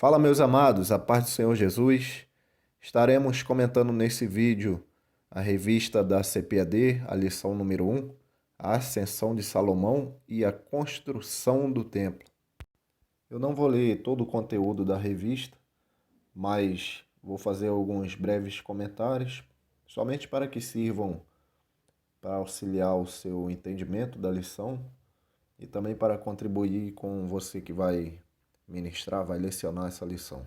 Fala, meus amados, a paz do Senhor Jesus. Estaremos comentando nesse vídeo a revista da CPAD, a lição número 1, a Ascensão de Salomão e a Construção do Templo. Eu não vou ler todo o conteúdo da revista, mas vou fazer alguns breves comentários, somente para que sirvam para auxiliar o seu entendimento da lição e também para contribuir com você que vai ministrar, vai lecionar essa lição.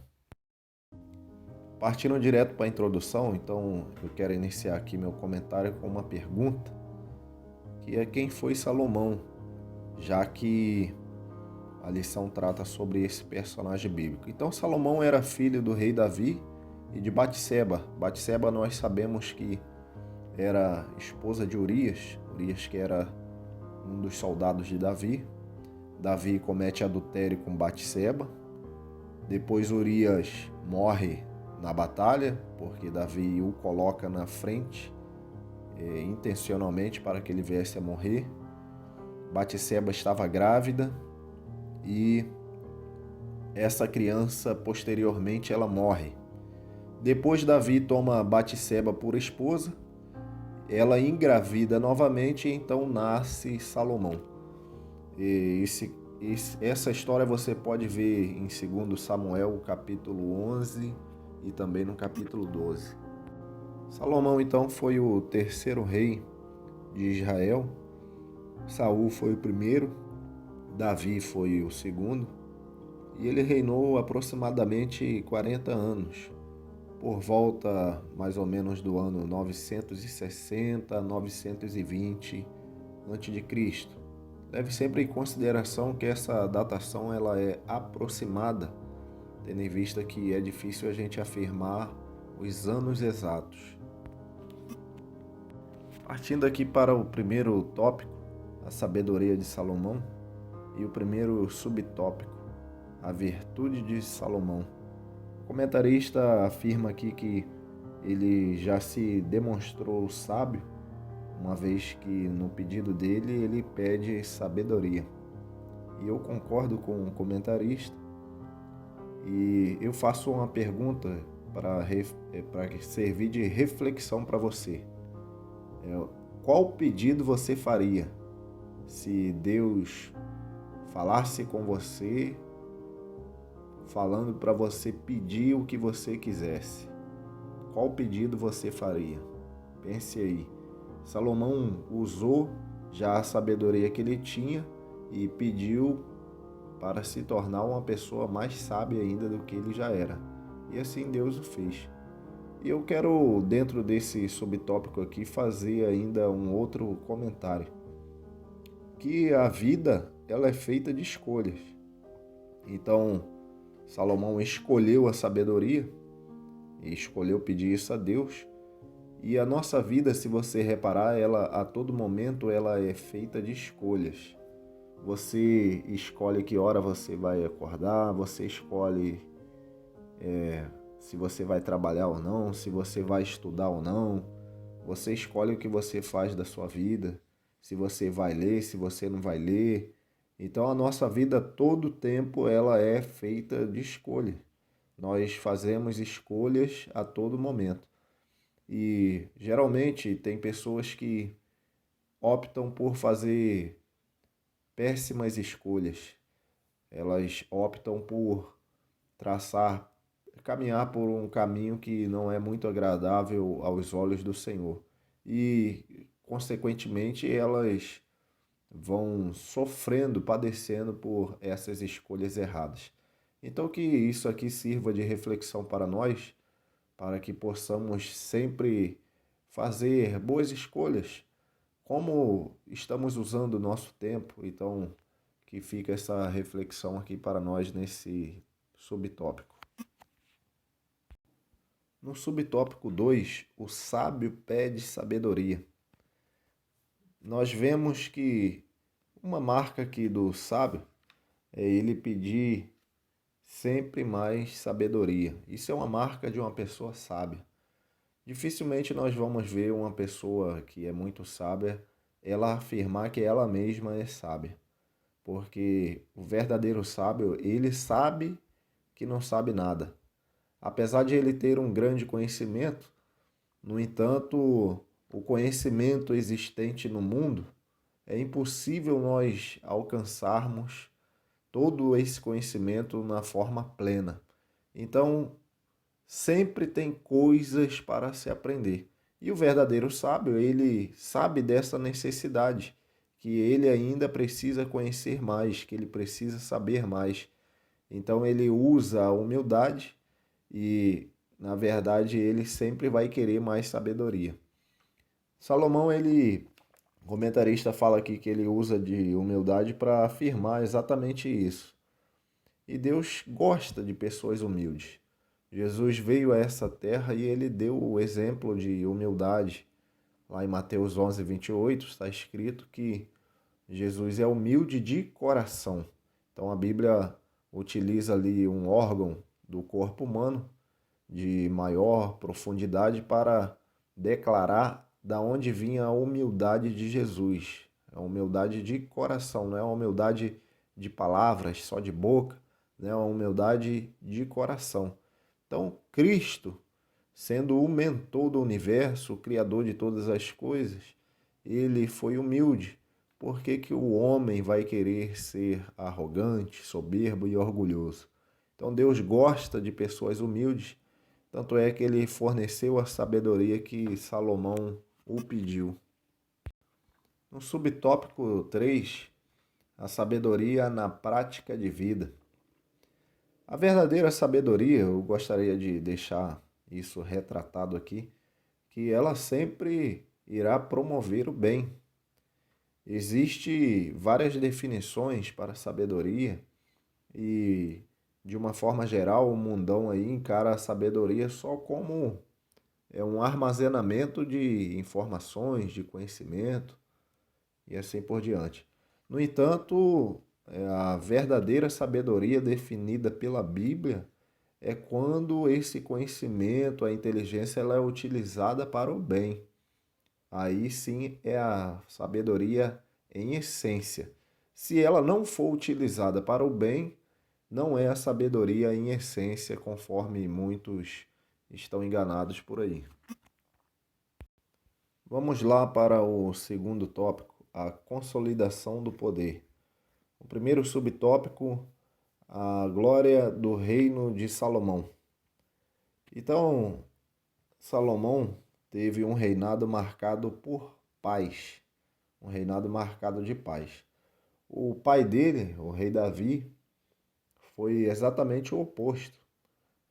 Partindo direto para a introdução, então eu quero iniciar aqui meu comentário com uma pergunta, que é quem foi Salomão, já que a lição trata sobre esse personagem bíblico. Então Salomão era filho do rei Davi e de Batseba. Batseba nós sabemos que era esposa de Urias, Urias que era um dos soldados de Davi. Davi comete adultério com Batseba. Depois Urias morre na batalha, porque Davi o coloca na frente intencionalmente para que ele viesse a morrer. Batseba estava grávida e essa criança posteriormente ela morre. Depois Davi toma Batseba por esposa, ela engravida novamente e então nasce Salomão. Essa história você pode ver em 2 Samuel, capítulo 11 e também no capítulo 12. Salomão, então, foi o terceiro rei de Israel. Saul foi o primeiro, Davi foi o segundo, e ele reinou aproximadamente 40 anos, por volta mais ou menos do ano 960 a 920 a.C. Leve sempre em consideração que essa datação ela é aproximada, tendo em vista que é difícil a gente afirmar os anos exatos. Partindo aqui para o primeiro tópico, a sabedoria de Salomão, e o primeiro subtópico, a virtude de Salomão. O comentarista afirma aqui que ele já se demonstrou sábio, uma vez que no pedido dele ele pede sabedoria. E eu concordo com o comentarista e eu faço uma pergunta para servir de reflexão para você. Qual pedido você faria se Deus falasse com você, falando para você pedir o que você quisesse? Qual pedido você faria? Pense aí. Salomão usou já a sabedoria que ele tinha e pediu para se tornar uma pessoa mais sábia ainda do que ele já era. E assim Deus o fez. E eu quero, dentro desse subtópico aqui, fazer ainda um outro comentário. Que a vida, ela é feita de escolhas. Então, Salomão escolheu a sabedoria e escolheu pedir isso a Deus. E a nossa vida, se você reparar, ela a todo momento ela é feita de escolhas. Você escolhe que hora você vai acordar, você escolhe se você vai trabalhar ou não, se você vai estudar ou não. Você escolhe o que você faz da sua vida, se você vai ler, se você não vai ler. Então a nossa vida todo tempo ela é feita de escolha. Nós fazemos escolhas a todo momento. E geralmente tem pessoas que optam por fazer péssimas escolhas. Elas optam por caminhar por um caminho que não é muito agradável aos olhos do Senhor. E, consequentemente, elas vão sofrendo, padecendo por essas escolhas erradas. Então, que isso aqui sirva de reflexão para nós, para que possamos sempre fazer boas escolhas. Como estamos usando o nosso tempo, então que fica essa reflexão aqui para nós nesse subtópico. No subtópico 2, o sábio pede sabedoria. Nós vemos que uma marca aqui do sábio é ele pedir sempre mais sabedoria. Isso é uma marca de uma pessoa sábia. Dificilmente nós vamos ver uma pessoa que é muito sábia, ela afirmar que ela mesma é sábia. Porque o verdadeiro sábio, ele sabe que não sabe nada. Apesar de ele ter um grande conhecimento, no entanto, o conhecimento existente no mundo é impossível nós alcançarmos todo esse conhecimento na forma plena. Então, sempre tem coisas para se aprender. E o verdadeiro sábio, ele sabe dessa necessidade, que ele ainda precisa conhecer mais, que ele precisa saber mais. Então ele usa a humildade e, na verdade, ele sempre vai querer mais sabedoria. Salomão, o comentarista fala aqui que ele usa de humildade para afirmar exatamente isso. E Deus gosta de pessoas humildes. Jesus veio a essa terra e ele deu o exemplo de humildade. Lá em Mateus 11, 28, está escrito que Jesus é humilde de coração. Então a Bíblia utiliza ali um órgão do corpo humano de maior profundidade para declarar da onde vinha a humildade de Jesus. A humildade de coração, não é a humildade de palavras, só de boca, né? A humildade de coração. Então, Cristo, sendo o mentor do universo, o criador de todas as coisas, ele foi humilde. Por que que o homem vai querer ser arrogante, soberbo e orgulhoso? Então, Deus gosta de pessoas humildes, tanto é que ele forneceu a sabedoria que Salomão o pediu. No subtópico 3, a sabedoria na prática de vida. A verdadeira sabedoria, eu gostaria de deixar isso retratado aqui, que ela sempre irá promover o bem. Existem várias definições para sabedoria e, de uma forma geral, o mundão aí encara a sabedoria só como um armazenamento de informações, de conhecimento e assim por diante. No entanto, a verdadeira sabedoria definida pela Bíblia é quando esse conhecimento, a inteligência, ela é utilizada para o bem. Aí sim é a sabedoria em essência. Se ela não for utilizada para o bem, não é a sabedoria em essência, conforme muitos estão enganados por aí. Vamos lá para o segundo tópico, a consolidação do poder. O primeiro subtópico, a glória do reino de Salomão. Então, Salomão teve um reinado marcado por paz, um reinado marcado de paz. O pai dele, o rei Davi, foi exatamente o oposto.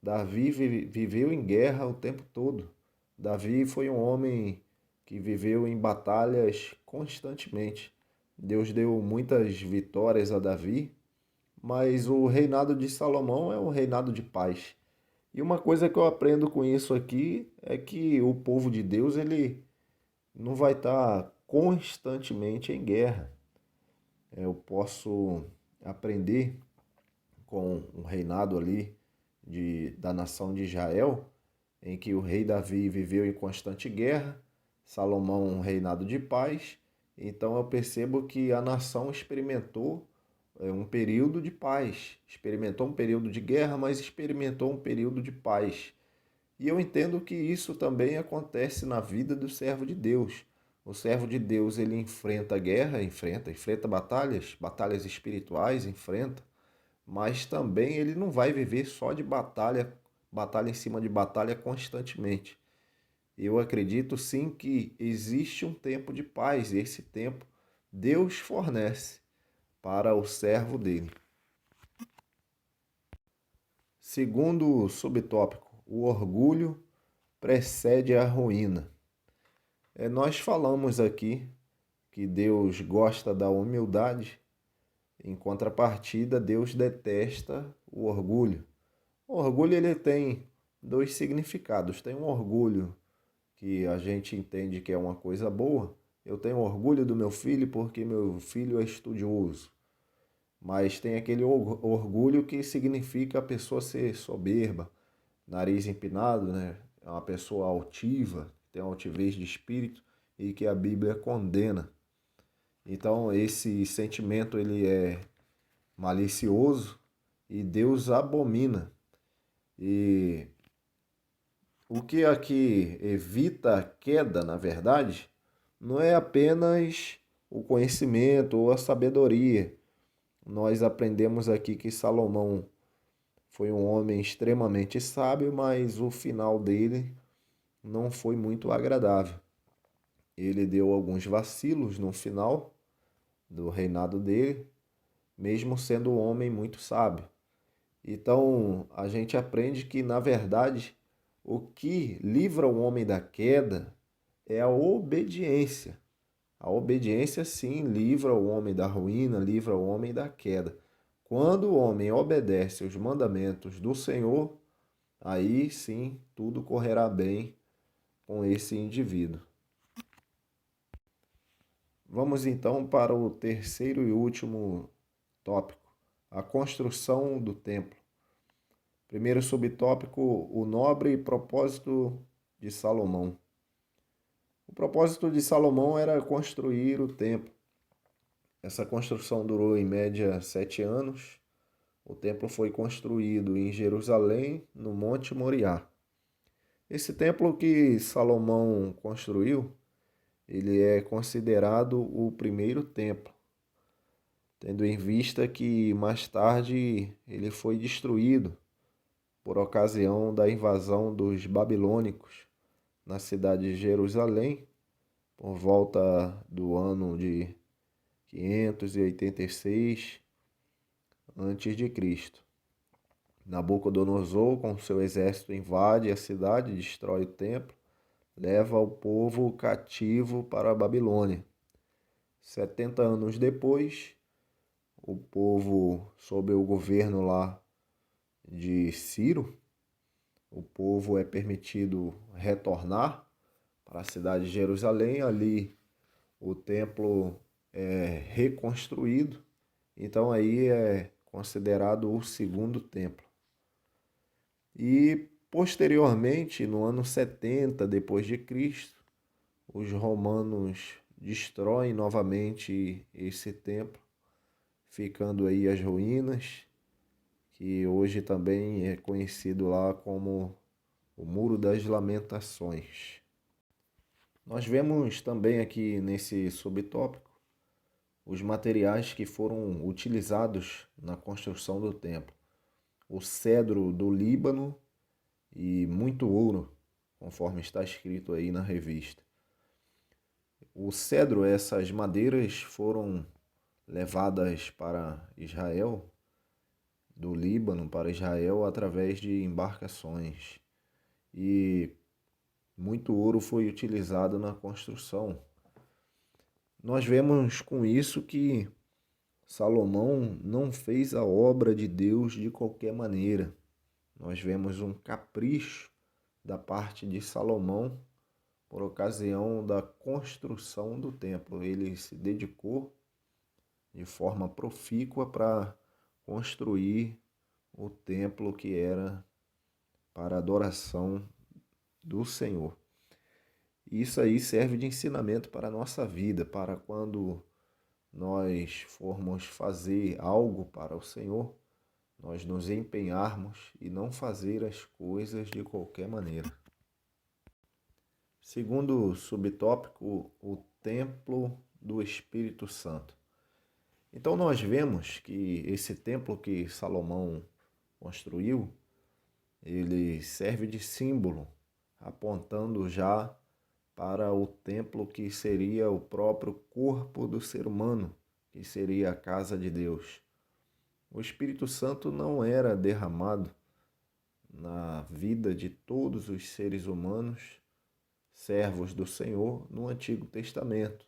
Davi viveu em guerra o tempo todo. Davi foi um homem que viveu em batalhas constantemente. Deus deu muitas vitórias a Davi, mas o reinado de Salomão é um reinado de paz. E uma coisa que eu aprendo com isso aqui é que o povo de Deus, ele não vai estar constantemente em guerra. Eu posso aprender com o reinado ali da nação de Israel, em que o rei Davi viveu em constante guerra, Salomão um reinado de paz. Então eu percebo que a nação experimentou um período de paz, experimentou um período de guerra, mas experimentou um período de paz. E eu entendo que isso também acontece na vida do servo de Deus. O servo de Deus, ele enfrenta guerra, enfrenta batalhas, batalhas espirituais, enfrenta, mas também ele não vai viver só de batalha, batalha em cima de batalha constantemente. Eu acredito sim que existe um tempo de paz, e esse tempo Deus fornece para o servo dele. Segundo subtópico, o orgulho precede a ruína. Nós falamos aqui que Deus gosta da humildade, em contrapartida, Deus detesta o orgulho. O orgulho ele tem dois significados. Tem um orgulho que a gente entende que é uma coisa boa. Eu tenho orgulho do meu filho porque meu filho é estudioso. Mas tem aquele orgulho que significa a pessoa ser soberba, nariz empinado, né? É uma pessoa altiva, tem altivez de espírito e que a Bíblia condena. Então esse sentimento ele é malicioso e Deus abomina. E o que aqui evita a queda, na verdade, não é apenas o conhecimento ou a sabedoria. Nós aprendemos aqui que Salomão foi um homem extremamente sábio, mas o final dele não foi muito agradável. Ele deu alguns vacilos no final do reinado dele, mesmo sendo um homem muito sábio. Então, a gente aprende que, na verdade, o que livra o homem da queda é a obediência. A obediência, sim, livra o homem da ruína, livra o homem da queda. Quando o homem obedece os mandamentos do Senhor, aí sim tudo correrá bem com esse indivíduo. Vamos então para o terceiro e último tópico, a construção do templo. Primeiro subtópico, o nobre propósito de Salomão. O propósito de Salomão era construir o templo. Essa construção durou em média 7 anos. O templo foi construído em Jerusalém, no Monte Moriá. Esse templo que Salomão construiu, ele é considerado o primeiro templo, tendo em vista que mais tarde ele foi destruído por ocasião da invasão dos babilônicos na cidade de Jerusalém, por volta do ano de 586 a.C. Nabucodonosor, com seu exército, invade a cidade, destrói o templo, leva o povo cativo para a Babilônia. 70 anos depois, o povo, sob o governo lá de Ciro, o povo é permitido retornar para a cidade de Jerusalém. Ali o templo é reconstruído, então aí é considerado o segundo templo. E posteriormente, no ano 70 depois de Cristo, os romanos destroem novamente esse templo, ficando aí as ruínas, que hoje também é conhecido lá como o Muro das Lamentações. Nós vemos também aqui nesse subtópico os materiais que foram utilizados na construção do templo. O cedro do Líbano e muito ouro, conforme está escrito aí na revista. O cedro, essas madeiras foram levadas para Israel, do Líbano para Israel, através de embarcações. E muito ouro foi utilizado na construção. Nós vemos com isso que Salomão não fez a obra de Deus de qualquer maneira. Nós vemos um capricho da parte de Salomão por ocasião da construção do templo. Ele se dedicou de forma profícua para construir o templo que era para a adoração do Senhor. Isso aí serve de ensinamento para a nossa vida, para quando nós formos fazer algo para o Senhor, nós nos empenharmos e não fazer as coisas de qualquer maneira. Segundo subtópico, o templo do Espírito Santo. Então nós vemos que esse templo que Salomão construiu, ele serve de símbolo, apontando já para o templo que seria o próprio corpo do ser humano, que seria a casa de Deus. O Espírito Santo não era derramado na vida de todos os seres humanos, servos do Senhor, no Antigo Testamento.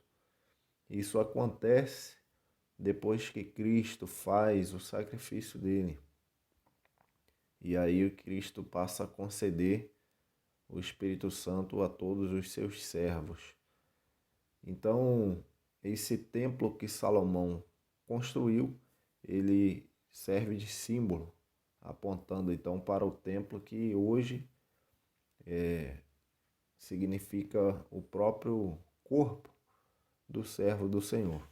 Isso acontece depois que Cristo faz o sacrifício dele. E aí Cristo passa a conceder o Espírito Santo a todos os seus servos. Então, esse templo que Salomão construiu, ele serve de símbolo, apontando então para o templo que hoje significa o próprio corpo do servo do Senhor.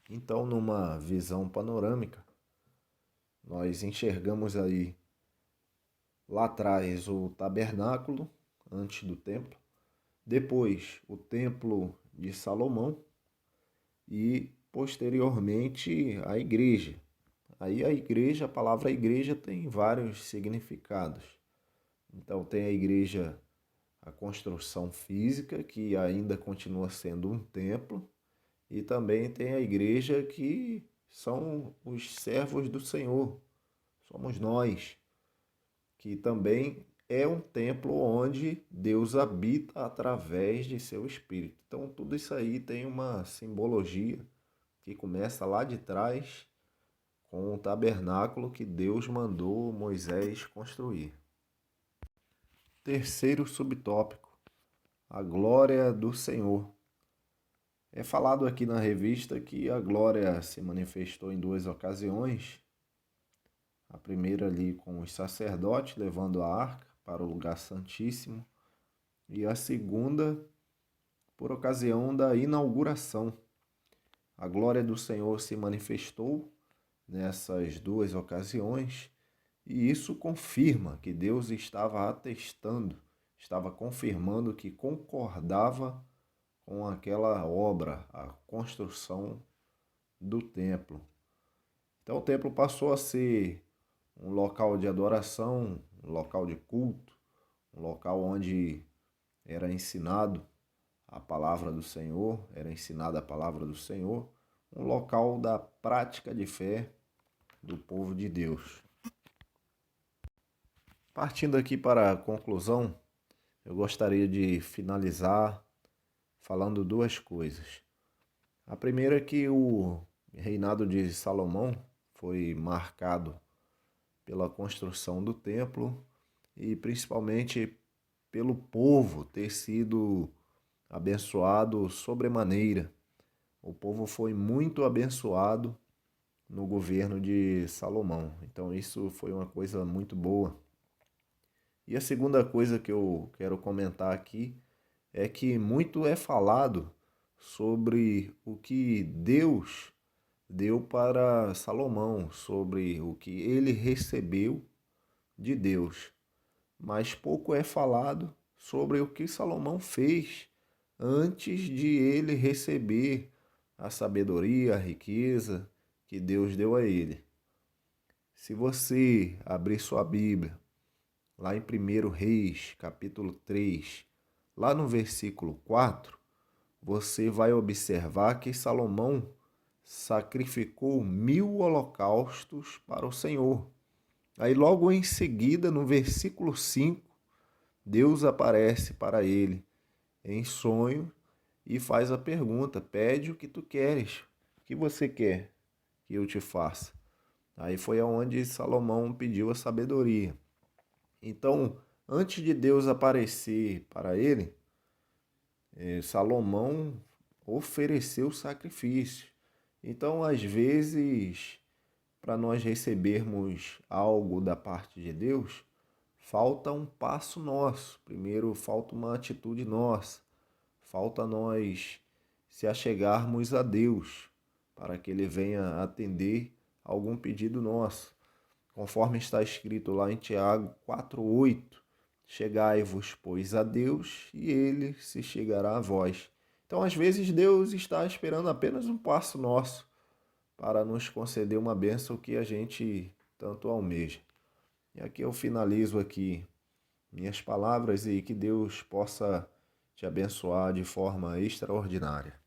Então, numa visão panorâmica, Nós enxergamos aí lá atrás o tabernáculo antes do templo, depois o templo de Salomão e posteriormente a igreja. Aí a igreja, a palavra igreja tem vários significados. Então tem a igreja, a construção física, que ainda continua sendo um templo, e também tem a igreja que são os servos do Senhor, somos nós, que também é um templo onde Deus habita através de seu Espírito. Então tudo isso aí tem uma simbologia que começa lá de trás com o tabernáculo que Deus mandou Moisés construir. Terceiro subtópico, a glória do Senhor. É falado aqui na revista que a glória se manifestou em duas ocasiões. A primeira ali com os sacerdotes levando a arca para o lugar santíssimo, e a segunda por ocasião da inauguração. A glória do Senhor se manifestou nessas duas ocasiões, e isso confirma que Deus estava atestando, estava confirmando que concordava com aquela obra, a construção do templo. Então o templo passou a ser um local de adoração, um local de culto, um local onde era ensinado a palavra do Senhor, era ensinada a palavra do Senhor, um local da prática de fé do povo de Deus. Partindo aqui para a conclusão, eu gostaria de finalizar falando duas coisas. A primeira é que o reinado de Salomão foi marcado pela construção do templo e principalmente pelo povo ter sido abençoado sobremaneira. O povo foi muito abençoado no governo de Salomão. Então isso foi uma coisa muito boa. E a segunda coisa que eu quero comentar aqui é que muito é falado sobre o que Deus deu para Salomão, sobre o que ele recebeu de Deus. Mas pouco é falado sobre o que Salomão fez antes de ele receber a sabedoria, a riqueza que Deus deu a ele. Se você abrir sua Bíblia, lá em 1 Reis, capítulo 3, lá no versículo 4, você vai observar que Salomão sacrificou 1000 holocaustos para o Senhor. Aí logo em seguida, no versículo 5, Deus aparece para ele em sonho e faz a pergunta: pede o que tu queres, o que você quer que eu te faça? Aí foi aonde Salomão pediu a sabedoria. Então, antes de Deus aparecer para ele, Salomão ofereceu sacrifício. Então, às vezes, para nós recebermos algo da parte de Deus, falta um passo nosso. Primeiro, falta uma atitude nossa. Falta nós se achegarmos a Deus para que Ele venha atender algum pedido nosso. Conforme está escrito lá em Tiago 4:8, chegai-vos, pois, a Deus, e Ele se chegará a vós. Então, às vezes, Deus está esperando apenas um passo nosso para nos conceder uma bênção que a gente tanto almeja. E aqui eu finalizo aqui minhas palavras e que Deus possa te abençoar de forma extraordinária.